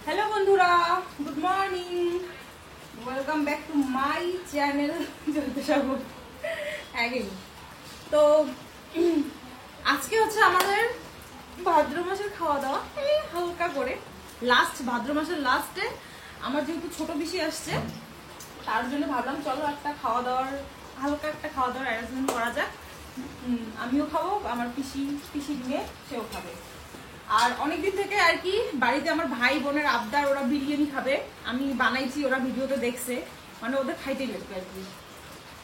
Hello बंधुरा good morning welcome back to my channel Jyoti Sagar again तो আজকে হচ্ছে আমাদের ভাদ্র মাসের খাওয়া দাওয়া হালকা করে লাস্ট ভাদ্র মাসের লাস্টে আমার যেহেতু ছোট পিসি আসছে তার জন্য ভাবলাম চলো একটা খাওয়া দাওয়ার হালকা একটা খাওয়া দাওয়ার অ্যারেঞ্জমেন্ট করা যাক। আমিও খাবো, আমার পিসি নিয়ে সেও খাবে। আর অনেকদিন থেকে আর কি বাড়িতে আমার ভাই বোনের আবদার, ওরা বিরিয়ানি খাবে। আমি বানাইছি, ওরা ভিডিওতে দেখছে, মানে ওদের খাইতেই লাগবে আর কি।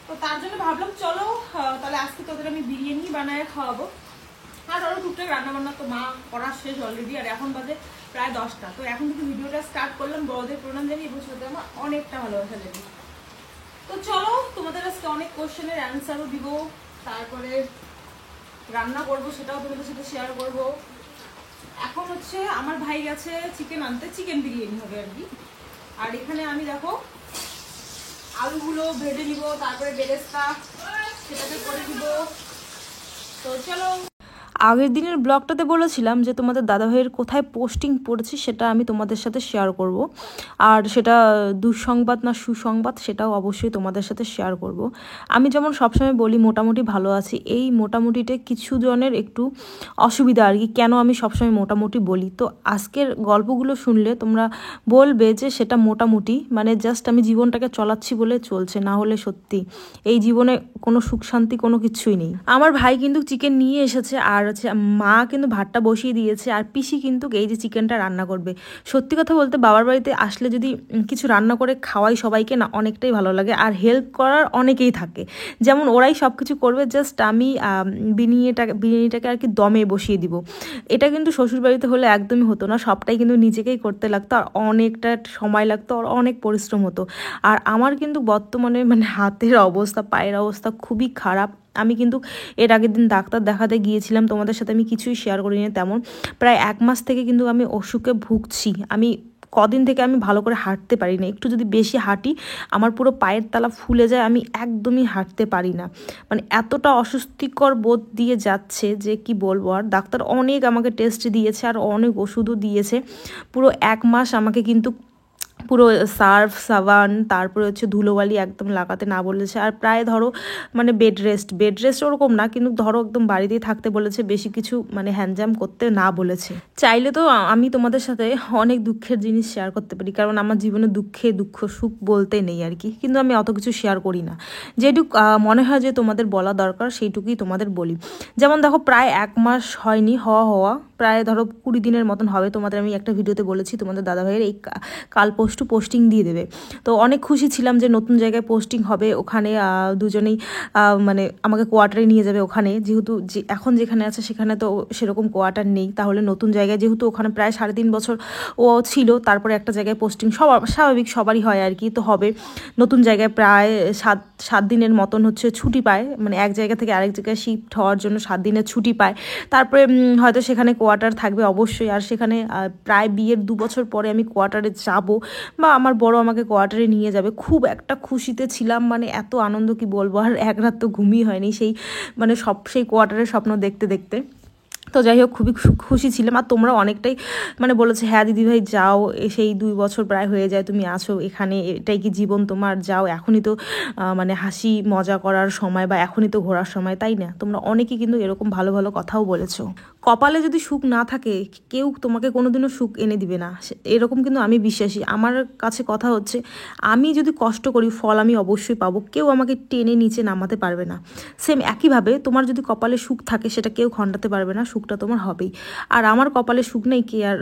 তো তার জন্য ভাবলাম চলো তাহলে আজকে তোদের আমি বিরিয়ানি বানায় খাওয়াবো। আর ওরা টুকটাক রান্নাবান্না তো মা করা শেষ অলরেডি, আর এখন বাজে প্রায় 10টা। তো এখন থেকে ভিডিওটা স্টার্ট করলাম, বড়দের প্রণাম জানি এবং সাথে আমার অনেকটা ভালোবাসা দেবে। তো চলো তোমাদের আজকে অনেক কোশ্চেনের অ্যান্সারও দিব, তারপরে রান্না করবো সেটাও তোমাদের সাথে শেয়ার করবো। এখন হচ্ছে আমার ভাই গেছে চিকেন আনতে, চিকেন বিরিয়ানি হবে আর কি। আর এখানে আমি দেখো আলুগুলো ভেজে নিব, তারপরে বেরেস্তা সেটাকে করে দিব। তো চলো, আগের দিনের ব্লগটাতে বলেছিলাম যে তোমাদের দাদাভাইয়ের কোথায় পোস্টিং পড়েছে সেটা আমি তোমাদের সাথে শেয়ার করব। আর সেটা দুঃসংবাদ না সুসংবাদ সেটাও অবশ্যই তোমাদের সাথে শেয়ার করব। আমি যেমন সবসময় বলি মোটামুটি ভালো আছি, এই মোটামুটিতে কিছু জনের একটু অসুবিধা আর কি। কেন আমি সবসময় মোটামুটি বলি, তো আজকের গল্পগুলো শুনলে তোমরা বলবে যে সেটা মোটামুটি, মানে জাস্ট আমি জীবনটাকে চলাচ্ছি বলে চলছে, না হলে সত্যি এই জীবনে কোনো সুখ শান্তি কোনো কিছুই নেই। আমার ভাই কিন্তু চিকেন নিয়ে এসেছে, আর হচ্ছে মা কিন্তু ভাতটা বসিয়ে দিয়েছে, আর পিসি কিন্তু এই যে চিকেনটা রান্না করবে। সত্যি কথা বলতে বাবার বাড়িতে আসলে যদি কিছু রান্না করে খাওয়াই সবাইকে না, অনেকটাই ভালো লাগে। আর হেল্প করার অনেকেই থাকে, যেমন ওরাই সব কিছু করবে, জাস্ট আমি বিরিয়ানিটাকে আর কি দমে বসিয়ে দিব। এটা কিন্তু শ্বশুরবাড়িতে হলে একদমই হতো না, সবটাই কিন্তু নিজেকেই করতে লাগতো, আর অনেকটা সময় লাগতো, আর অনেক পরিশ্রম হতো। আর আমার কিন্তু বর্তমানে মানে হাতের অবস্থা, পায়ের অবস্থা খুবই খারাপ। আমি কিন্তু এর আগের দিন ডাক্তার দেখাতে গিয়েছিলাম, তোমাদের সাথে আমি কিছুই শেয়ার করিনি তেমন। প্রায় 1 মাস থেকে কিন্তু আমি অসুখে ভুগছি। আমি কদিন থেকে আমি ভালো করে হাঁটতে পারি না, একটু যদি বেশি হাঁটি আমার পুরো পায়ের তালা ফুলে যায়, আমি একদমই হাঁটতে পারি না। মানে এতটা অস্বস্তিকর বোধ দিয়ে যাচ্ছে যে কি বলবো। আর ডাক্তার অনেক আমাকে টেস্ট দিয়েছে, আর অনেক ওষুধও দিয়েছে। পুরো 1 মাস আমাকে কিন্তু পুরো সার্ফ সাবান তারপরে হচ্ছে ধুলোবালি একদম লাগাতে না বলেছে। আর প্রায় ধরো মানে বেড রেস্ট ওরকম না, কিন্তু ধরো একদম বাড়িতেই থাকতে বলেছে, বেশি কিছু মানে হ্যান্ডজাম করতে না বলেছে। চাইলে তো আমি তোমাদের সাথে অনেক দুঃখের জিনিস শেয়ার করতে পারি, কারণ আমার জীবনে দুঃখ সুখ বলতে নেই আর কি, কিন্তু আমি অত কিছু শেয়ার করি না। যেটুকু মনে হয় যে তোমাদের বলা দরকার সেইটুকুই তোমাদের বলি। যেমন দেখো প্রায় 1 মাস হয়নি, হওয়া প্রায় ধরো 20 দিনের মতন হবে। তোমাদের আমি একটা ভিডিওতে বলেছি তোমাদের দাদাভাইয়ের এই কাল পোস্টিং দিয়ে দেবে। তো অনেক খুশি ছিলাম যে নতুন জায়গায় পোস্টিং হবে, ওখানে দুজনেই মানে আমাকে কোয়ার্টারে নিয়ে যাবে। ওখানে যেহেতু এখন যেখানে আছে সেখানে তো সেরকম কোয়ার্টার নেই, তাহলে নতুন জায়গায় যেহেতু ওখানে প্রায় 3.5 বছর ও ছিল, তারপরে একটা জায়গায় পোস্টিং স্বাভাবিক সবারই হয় আর কি। তো হবে নতুন জায়গায় প্রায় 7 দিনের মতন হচ্ছে ছুটি পায়, মানে এক জায়গা থেকে আরেক জায়গায় শিফট হওয়ার জন্য 7 দিনের ছুটি পায়। তারপরে হয়তো সেখানে কোয়ার্টার থাকবে অবশ্যই। আর সেখানে প্রায় বিয়ের 2 বছর পরে আমি কোয়ার্টারে যাব, বা আমার বড় আমাকে কোয়ার্টারে নিয়ে যাবে। খুব একটা খুশিতে ছিলাম, মানে এত আনন্দ কি বলবো। আর এক রাত তো ঘুমই হয়নি সেই মানে সেই কোয়ার্টারের স্বপ্ন দেখতে দেখতে। তো যাই হোক খুবই খুশি ছিলাম। আর তোমরা অনেকটাই মানে বলেছে হ্যাঁ দিদিভাই যাও, সেই 2 বছর প্রায় হয়ে যায় তুমি আছো এখানে, এটাই কি জীবন তোমার, যাও, এখনই তো মানে হাসি মজা করার সময়, বা এখনই তো ঘোরার সময়, তাই না? তোমরা অনেকেই কিন্তু এরকম ভালো ভালো কথাও বলেছো। কপালে যদি সুখ না থাকে কেউ তোমাকে কোনোদিনও সুখ এনে দিবে না, এরকম কিন্তু আমি বিশ্বাসী। আমার কাছে কথা হচ্ছে আমি যদি কষ্ট করি ফল আমি অবশ্যই পাবো, কেউ আমাকে টেনে নিচে নামাতে পারবে না। সেম একইভাবে তোমার যদি কপালে সুখ থাকে সেটা কেউ খণ্ডাতে পারবে না, সুখটা তোমার হবেই। আর আমার কপালে সুখ নেই, কে আর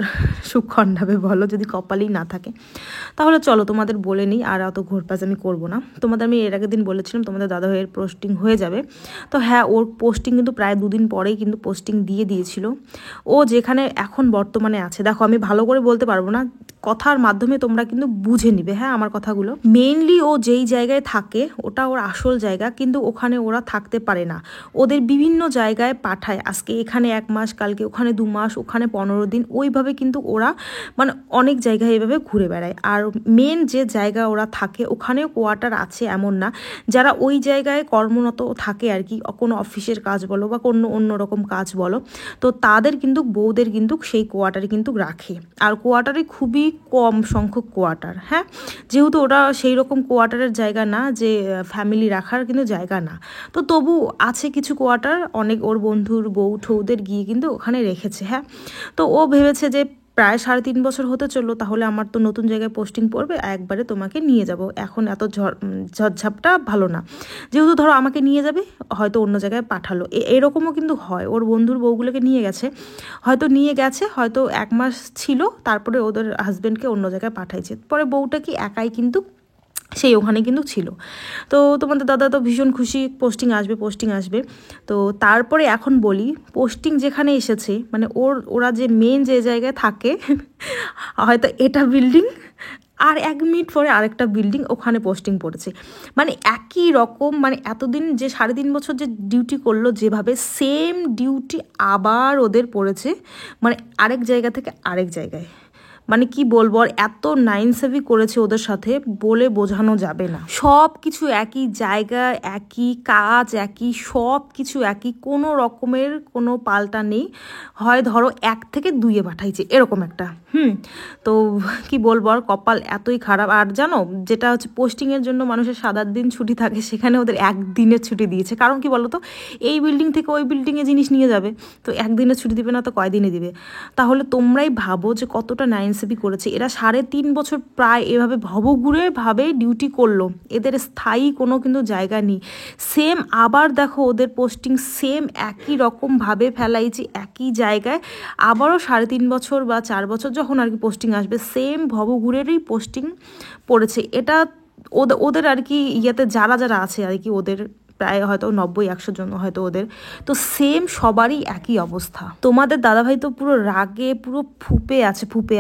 সুখ খণ্ডাবে বলো, যদি কপালেই না থাকে। তাহলে চলো তোমাদের বলে নিই, আর অত ঘোরপাজ আমি করবো না। তোমাদের আমি এর আগের দিন বলেছিলাম তোমাদের দাদাভাইয়ের পোস্টিং হয়ে যাবে। তো হ্যাঁ, ওর পোস্টিং কিন্তু প্রায় 2 দিন পরেই কিন্তু পোস্টিং দিয়ে দিয়েছিল। ও যেখানে এখন বর্তমানে আছে, দেখো আমি ভালো করে বলতে পারবো না, কথার মাধ্যমে তোমরা কিন্তু বুঝে নিবে হ্যাঁ আমার কথাগুলো। মেইনলি ও যেই জায়গায় থাকে ওটা ওর আসল জায়গা, কিন্তু ওখানে ওরা থাকতে পারে না, ওদের বিভিন্ন জায়গায় পাঠায়। আজকে এখানে 1 মাস, কালকে ওখানে 2 মাস, ওখানে 15 দিন, ওইভাবে কিন্তু ওরা মানে অনেক জায়গায় এইভাবে ঘুরে বেড়ায়। আর মেন যে জায়গা ওরা থাকে ওখানেও কোয়ার্টার আছে এমন না, যারা ওই জায়গায় কর্মরত থাকে আর কি, কোনো অফিসের কাজ বলো বা কোনো অন্যরকম কাজ বলো, তো তাদের কিন্তু বউদের কিন্তু সেই কোয়ার্টারে কিন্তু রাখে। আর কোয়ার্টারে খুবই কম সংখ্যক কোয়ার্টার। হ্যাঁ, যেহেতু ওরা সেই রকম কোয়ার্টারের জায়গা না যে ফ্যামিলি রাখার কিন্তু জায়গা না, তো তবু আছে কিছু কোয়ার্টার, অনেক ওর বন্ধুর বউ ঠৌদের গিয়ে কিন্তু ওখানে রেখেছে। হ্যাঁ, তো ও ভেবেছে যে প্রায় 3.5 বছর হতে চললো, তাহলে আমার তো নতুন জায়গায় পোস্টিং পড়বে, একবারে তোমাকে নিয়ে যাব, এখন এত ঝড়ঝাপটা ভালো না। যেহেতু ধরো আমাকে নিয়ে যাবে, হয়তো অন্য জায়গায় পাঠালো, এরকমও কিন্তু হয়। ওর বন্ধুর বউগুলোকে নিয়ে গেছে, হয়তো 1 মাস ছিল, তারপরে ওদের হাজব্যান্ডকে অন্য জায়গায় পাঠাইছে, পরে বউটা কি একাই কিন্তু সেই ওখানে কিন্তু ছিল। তো তোমাদের দাদা তো ভীষণ খুশি, পোস্টিং আসবে। তো তারপরে এখন বলি, পোস্টিং যেখানে এসেছে, মানে ওরা যে মেন যে জায়গায় থাকে, হয়তো এটা বিল্ডিং, আর 1 মিনিট পরে আরেকটা বিল্ডিং, ওখানে পোস্টিং পড়েছে। মানে একই রকম, মানে এতদিন যে 3.5 বছর যে ডিউটি করলো যেভাবে, সেম ডিউটি আবার ওদের পড়েছে, মানে আরেক জায়গা থেকে আরেক জায়গায়। মানে কি বলবো, আর এত নাইনসেভি করেছে ওদের সাথে, বলে বোঝানো যাবে না। সব কিছু একই জায়গা, একই কাজ, একই সব কিছু একই, কোনো রকমের কোনো পাল্টা নেই। হয় ধরো 1 থেকে 2-এ পাঠাইছে, এরকম একটা। তো কি বলবো, আর কপাল এতই খারাপ। আর জানো, যেটা হচ্ছে পোস্টিংয়ের জন্য মানুষের 7-8 দিন ছুটি থাকে, সেখানে ওদের 1 দিনের ছুটি দিয়েছে। কারণ কি বলো তো, এই বিল্ডিং থেকে ওই বিল্ডিংয়ে জিনিস নিয়ে যাবে, তো 1 দিনের ছুটি দিবে না তো কয়দিনে দিবে? তাহলে তোমরাই ভাবো যে কতটা নাইনসেভি করেছে এরা। 3.5 বছর প্রায় এভাবে ভবঘুরে ভাবে ডিউটি করলো, এদের স্থায়ী কোনো কিন্তু জায়গা নেই। সেম আবার দেখো ওদের পোস্টিং সেম একই রকমভাবে ফেলাইছে একই জায়গায়, আবারও 3.5 বছর বা 4 বছর যখন আর কি পোস্টিং আসবে, সেম ভবঘুরেরই পোস্টিং পড়েছে। এটা ওদের আর কি ইয়েতে যারা আছে আর কি, ওদের প্রায় হয়তো 90-100 জন হয়তো ওদের, তো সেম সবারই একই অবস্থা। তোমাদের দাদাভাই তো পুরো রাগে পুরো ফুপে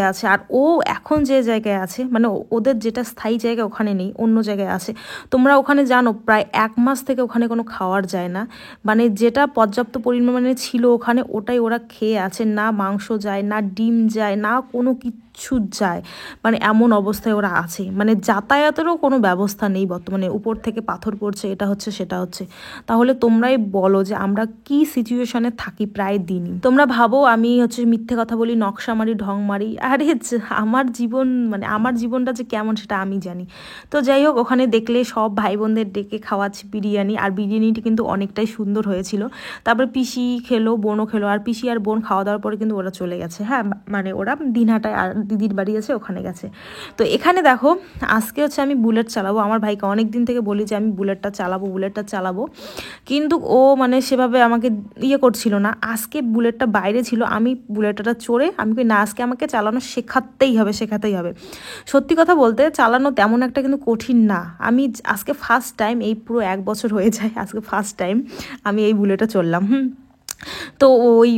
আছে। আর ও এখন যে জায়গায় আছে, মানে ওদের যেটা স্থায়ী জায়গা ওখানে নেই, অন্য জায়গায় আছে। তোমরা ওখানে জানো প্রায় 1 মাস থেকে ওখানে কোনো খাওয়ার যায় না, মানে যেটা পর্যাপ্ত পরিমাণে ছিল ওখানে, ওটাই ওরা খেয়ে আছে। না মাংস যায়, না ডিম যায়, না কোনো কিচ্ছু যায়, মানে এমন অবস্থায় ওরা আছে। মানে যাতায়াতেরও কোনো ব্যবস্থা নেই বর্তমানে, উপর থেকে পাথর পড়ছে, এটা হচ্ছে সেটা হচ্ছে। তাহলে তোমরাই বলো যে আমরা কি সিচুয়েশনে থাকি প্রায় দিনই। তোমরা ভাবো আমি হচ্ছে মিথ্যে কথা বলি, নকশা মারি, ঢং মারি, আরে আমার জীবন, মানে আমার জীবনটা যে কেমন সেটা আমি জানি। তো যাই হোক, ওখানে দেখলে সব ভাই বোনদের ডেকে খাওয়াচ্ছি বিরিয়ানি, আর বিরিয়ানিটি কিন্তু অনেকটাই সুন্দর হয়েছিল। তারপর পিসি খেলো, বোনও খেলো, আর পিসি আর বোন খাওয়া দাওয়ার পরে কিন্তু ওরা চলে গেছে। হ্যাঁ, মানে ওরা দিনহাটায় আর দিদির বাড়ি আছে, ওখানে গেছে। তো এখানে দেখো, আজকে হচ্ছে আমি বুলেট চালাবো। আমার ভাইকে অনেক দিন থেকে বলি যে আমি বুলেটটা চালাবো, কিন্তু ও মানে সেভাবে আমাকে করছিল না। আজকে বুলেটটা বাইরে ছিল, আমি বুলেটটা চড়ে আমি না, আজকে আমাকে চালানো শেখাতেই হবে। সত্যি কথা বলতে চালানো তেমন একটা কিন্তু কঠিন না। আমি আজকে ফার্স্ট টাইম, এই পুরো 1 বছর হয়ে যায়, আজকে ফার্স্ট টাইম আমি এই বুলেটে চললাম। তো ওই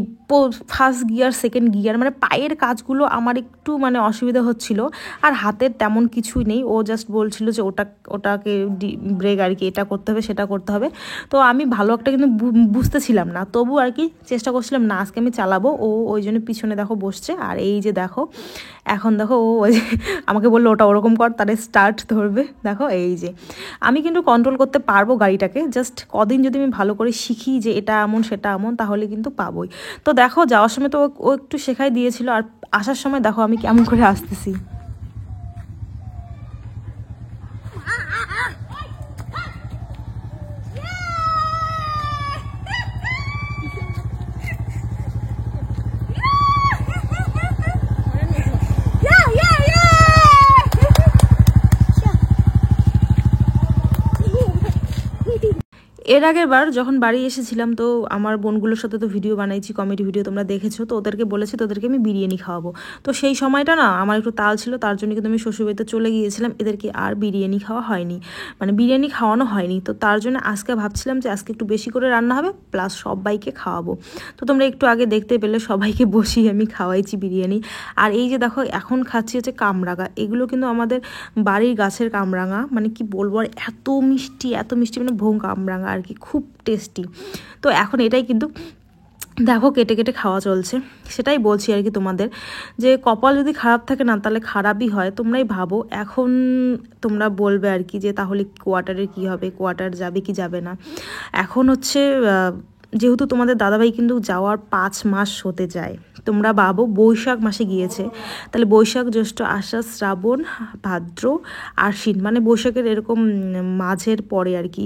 ফার্স্ট গিয়ার, সেকেন্ড গিয়ার, মানে পায়ের কাজগুলো আমার একটু মানে অসুবিধা হচ্ছিল, আর হাতের তেমন কিছুই নেই। ও জাস্ট বলছিল যে ওটাকে ব্রেক আর কি, এটা করতে হবে সেটা করতে হবে। তো আমি ভালো একটা কিন্তু বুঝতেছিলাম না, তবু আর কি চেষ্টা করছিলাম, না আজকে আমি চালাবো। ও ওই জন্য পিছনে দেখো বসছে, আর এই যে দেখো এখন দেখো ও ওই আমাকে বললো ওটা ওরকম কর, তারে স্টার্ট ধরবে। দেখো এই যে আমি কিন্তু কন্ট্রোল করতে পারবো গাড়িটাকে, জাস্ট কদিন যদি আমি ভালো করে শিখি যে এটা এমন সেটা এমন, তাহলে কিন্তু পাবোই। তো দেখো যাওয়ার সময় তো ও একটু শেখাই দিয়েছিল, আর আসার সময় দেখো আমি কেমন করে আসতেছি। এর আগের বার যখন বাড়ি এসেছিলাম, তো আমার বোনগুলোর সাথে তো ভিডিও বানাইছি, কমেডি ভিডিও তোমরা দেখেছো, তো ওদেরকে বলেছি তোদেরকে আমি বিরিয়ানি খাওয়াবো। তো সেই সময়টা না আমার একটু তাল ছিল, তার জন্য কিন্তু আমি শ্বশুরবাড়িতে চলে গিয়েছিলাম, এদেরকে আর বিরিয়ানি খাওয়া হয়নি, মানে বিরিয়ানি খাওয়ানো হয়নি। তো তার জন্য আজকে ভাবছিলাম যে আজকে একটু বেশি করে রান্না হবে, প্লাস সবাইকে খাওয়াবো। তো তোমরা একটু আগে দেখতে পেলে সবাইকে বসিয়ে আমি খাওয়াইছি বিরিয়ানি। আর এই যে দেখো এখন খাচ্ছি হচ্ছে কামরাঙা, এগুলো কিন্তু আমাদের বাড়ির গাছের কামরাঙা, মানে কি বলবো, আর এত মিষ্টি মানে ভোং কামরাঙা আর কি, খুব টেস্টি। তো এখন এটাই কিন্তু দেখো কেটে কেটে খাওয়া চলছে। সেটাই বলছি আর কি তোমাদের, যে কপাল যদি খারাপ থাকে না, তাহলে খারাপই হয়। তোমরাই ভাবো, এখন তোমরা বলবে আর কি যে তাহলে কোয়ার্টারের কি হবে, কোয়ার্টার যাবে কি যাবে না। এখন হচ্ছে যেহেতু তোমাদের দাদাভাই কিন্তু যাওয়ার 5 মাস হতে যায়, তোমরা ভাবো বৈশাখ মাসে গিয়েছে, তাহলে বৈশাখ জ্যৈষ্ঠ আষাঢ় শ্রাবণ ভাদ্র আশ্বিন, মানে বৈশাখের এরকম মাঝের পরে আর কি,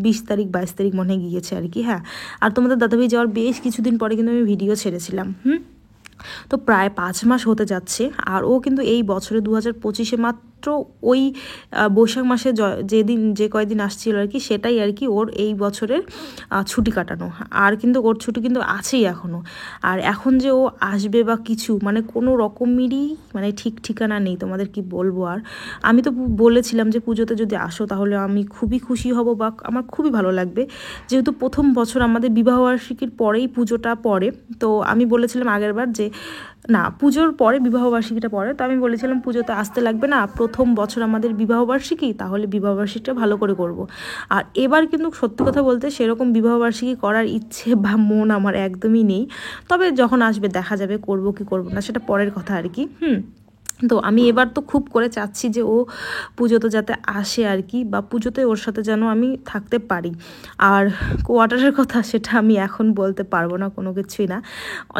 20 তারিখ 22 তারিখ মনে হয় গিয়েছে আর কি। হ্যাঁ, আর তোমাদের দাদাভাই যাওয়ার বেশ কিছুদিন পরে কিন্তু আমি ভিডিও ছেড়েছিলাম। তো প্রায় 5 মাস হতে যাচ্ছে। আর ও কিন্তু এই বছরে 2025-এ মাত্র ওই বৈশাখ মাসে যে কয়দিন আসছিল আর কি, সেটাই আর কি ওর এই বছরের ছুটি কাটানো। আর কিন্তু ওর ছুটি কিন্তু আছেই এখনও। আর এখন যে ও আসবে বা কিছু, মানে কোনো রকমেরই মানে ঠিক ঠিকানা নেই, তোমাদের কি বলবো। আর আমি তো বলেছিলাম যে পুজোতে যদি আসো তাহলে আমি খুবই খুশি হব বা আমার খুবই ভালো লাগবে, যেহেতু প্রথম বছর আমাদের বিবাহবার্ষিকীর পরেই পুজোটা পড়ে। তো আমি বলেছিলাম আগেরবার যে না, পুজোর পরে বিবাহবার্ষিকীটা পড়ে, তো আমি বলেছিলাম পুজোতে আসতে লাগবে না, প্রথম বছর আমাদের বিবাহবার্ষিকী, তাহলে বিবাহবার্ষিকীটা ভালো করে করব। আর এবার কিন্তু সত্যি কথা বলতে সেরকম বিবাহবার্ষিকী করার ইচ্ছে বা মন আমার একদমই নেই। তবে যখন আসবে দেখা যাবে করব কি করব না, সেটা পরের কথা আর কি। তো আমি এবার তো খুব করে চাচ্ছি যে ও পুজোতে যাতে আসে আর কি, বা পুজোতে ওর সাথে যেন আমি থাকতে পারি। আর কোয়ার্টারের কথা সেটা আমি এখন বলতে পারবো না, কোনো কিছুই না।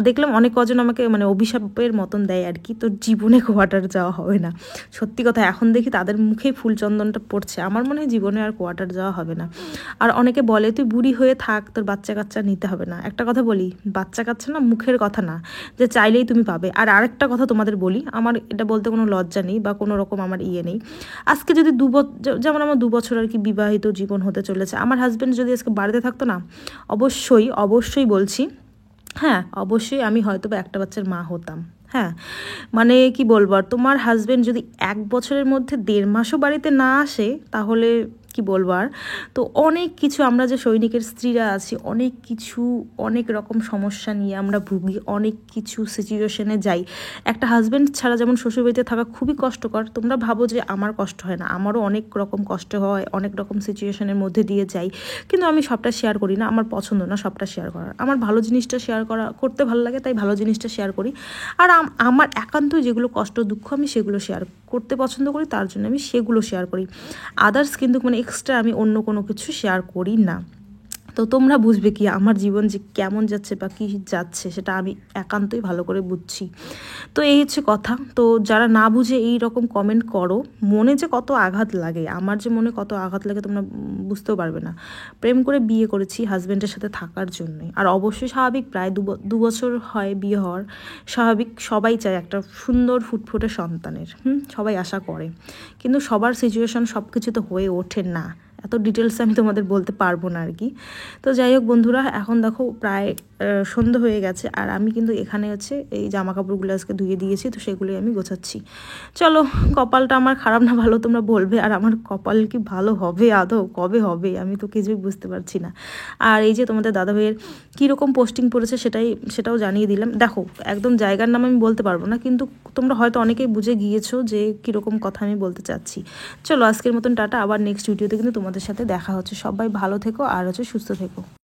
দেখলাম অনেক কজন আমাকে মানে অভিশাপের মতন দেয় আর কি, তোর জীবনে কোয়ার্টার যাওয়া হবে না। সত্যি কথা, এখন দেখি তাদের মুখেই ফুলচন্দনটা পড়ছে, আমার মনে হয় জীবনে আর কোয়ার্টার যাওয়া হবে না। আর অনেকে বলে তুই বুড়ি হয়ে থাক, তোর বাচ্চা কাচ্চা নিতে হবে না। একটা কথা বলি, বাচ্চা কাচ্চা না মুখের কথা না, যে চাইলেই তুমি পাবে। আর আরেকটা কথা তোমাদের বলি, আমার এটা বলতে কোনো লজ্জা নেই বা কোনো রকম আমার ইয়ে নেই। আজকে যদি যেমন আমার 2 বছর আর কি বিবাহিত জীবন হতে চলেছে, আমার হাজব্যান্ড যদি আজকে বাড়িতে থাকতো না, অবশ্যই অবশ্যই বলছি, হ্যাঁ অবশ্যই আমি হয়তো বা একটা বাচ্চার মা হতাম। হ্যাঁ, মানে কি বলবো, আর তোমার হাজব্যান্ড যদি 1 বছরের মধ্যে 1.5 মাসও বাড়িতে না আসে, তাহলে কি বলবো। আর তো অনেক কিছু, আমরা যে সৈনিকের স্ত্রীরা আছি, অনেক কিছু অনেক রকম সমস্যা নিয়ে আমরা ভুগি, অনেক কিছু সিচুয়েশনে যাই। একটা হাজব্যান্ড ছাড়া যেমন শ্বশুরবাড়িতে থাকা খুবই কষ্টকর, তোমরা ভাবো যে আমার কষ্ট হয় না, আমারও অনেক রকম কষ্ট হয়, অনেক রকম সিচুয়েশনের মধ্যে দিয়ে যাই। কিন্তু আমি সবটা শেয়ার করি না, আমার পছন্দ না সবটা শেয়ার করার। আমার ভালো জিনিসটা শেয়ার করতে ভালো লাগে, তাই ভালো জিনিসটা শেয়ার করি। আর আমার একান্তই যেগুলো কষ্ট দুঃখ আমি সেগুলো শেয়ার করতে পছন্দ করি, তার জন্য আমি সেগুলো শেয়ার করি। আদার্স কিন্তু মানে এক্সট্রা আমি অন্য কোনো কিছু শেয়ার করি না। তো তোমরা বুঝবে কি আমার জীবন যে কেমন যাচ্ছে বা কী যাচ্ছে, সেটা আমি একান্তই ভালো করে বুঝছি। তো এই হচ্ছে কথা। তো যারা না বুঝে এই রকম কমেন্ট করো, মনে যে কত আঘাত লাগে, আমার যে মনে কত আঘাত লাগে তোমরা বুঝতেও পারবে না। প্রেম করে বিয়ে করেছি হাজব্যান্ডের সাথে থাকার জন্যই। আর অবশ্যই স্বাভাবিক, প্রায় 2 বছর হয় বিয়ে হওয়ার, স্বাভাবিক সবাই চায় একটা সুন্দর ফুটফুটে সন্তানের, সবাই আশা করে। কিন্তু সবার সিচুয়েশন সব কিছু তো হয়ে ওঠে না, এত ডিটেলস আমি তোমাদের বলতে পারবো না আর কি। তো যাই হোক বন্ধুরা, এখন দেখো প্রায় সন্ধ্যা হয়ে গেছে, আর আমি কিন্তু এখানে হচ্ছে এই জামা কাপড়গুলো আজকে ধুয়ে দিয়েছি, তো সেগুলোই আমি গোছাচ্ছি। চলো, কপালটা আমার খারাপ না ভালো তোমরা বলবে, আর আমার কপাল কি ভালো হবে আদৌ, কবে হবে আমি তো কিছুই বুঝতে পারছি না। আর এই যে তোমাদের দাদাভাইয়ের কীরকম পোস্টিং পড়েছে সেটাও জানিয়ে দিলাম। দেখো, একদম জায়গার নাম আমি বলতে পারবো না, কিন্তু তোমরা হয়তো অনেকেই বুঝে গিয়েছো যে কীরকম কথা আমি বলতে চাচ্ছি। চলো আজকের মতন টাটা, আবার নেক্সট ভিডিওতে কিন্তু তোমাদের সাথে দেখা হচ্ছে। সবাই ভালো থেকো আর হচ্ছে সুস্থ থেকো।